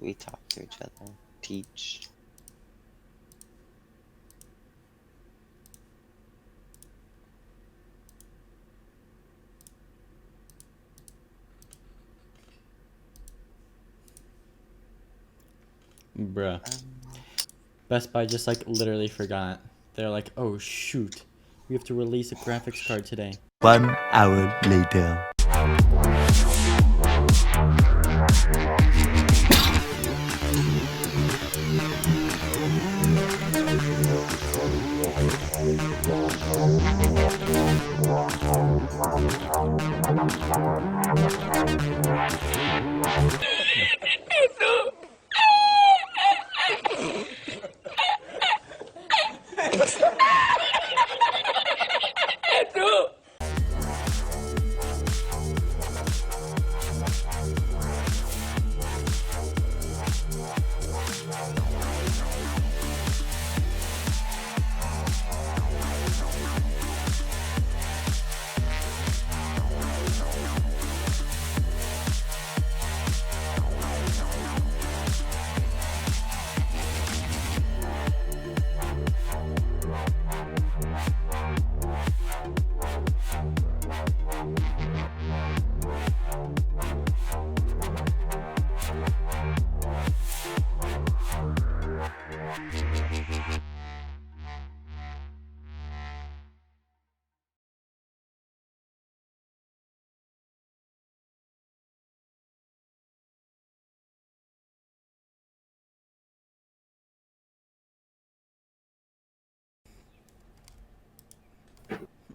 We talk to each other. Teach. Bruh. Best Buy just like literally forgot. They're like, oh shoot, we have to release a graphics card today. 1 hour later.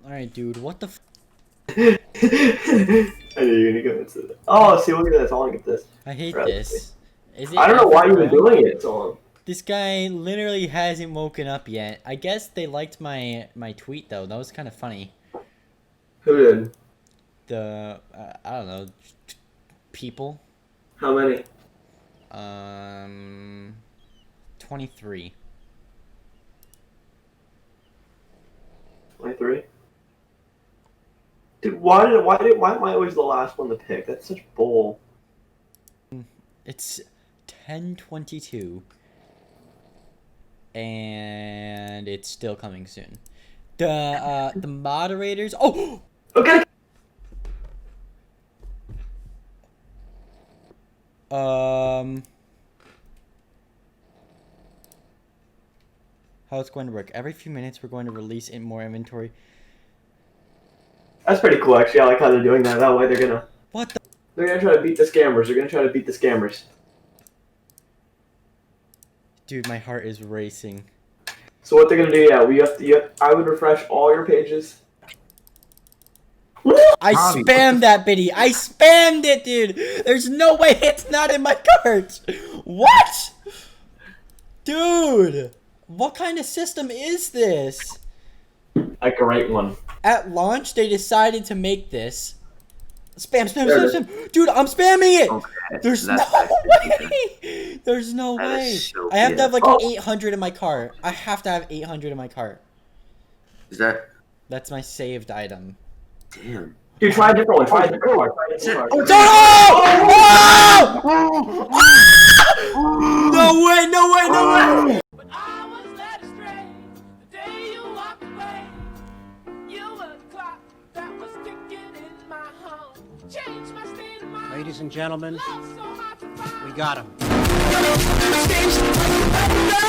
Alright, dude, what the f- I knew you were gonna go into that. Oh, see, look at this. I want to get this. I hate Right. this. Is it I don't know why you were ever doing it so long. This guy literally hasn't woken up yet. I guess they liked my tweet though. That was kind of funny. Who did? The I don't know, people. How many? 23. 23? Dude, why am I always the last one to pick? That's such bull. It's 10:22, and it's still coming soon. The moderators. Oh. Okay. How it's going to work? Every few minutes, we're going to release in more inventory. That's pretty cool, actually. I like how they're doing that. That way they're gonna... What the? They're gonna try to beat the scammers. They're gonna try to beat the scammers. Dude, my heart is racing. So what they're gonna do, yeah, I would refresh all your pages. I spammed that biddy. I spammed it, dude. There's no way it's not in my cart. What? Dude, what kind of system is this? A great one. At launch, they decided to make this. Spam. Dude, I'm spamming it. Okay, There's no way. There's no way. So I have to have like Oh. 800 in my cart. I have to have 800 in my cart. Is that? That's my saved item. Damn. Dude, try a different one. Try a different one. Oh! No way. But I was led astray the day you walked away. You were the clock that was ticking in my home. Changed my state of mind. Ladies and gentlemen, Love so hard to find. we got him.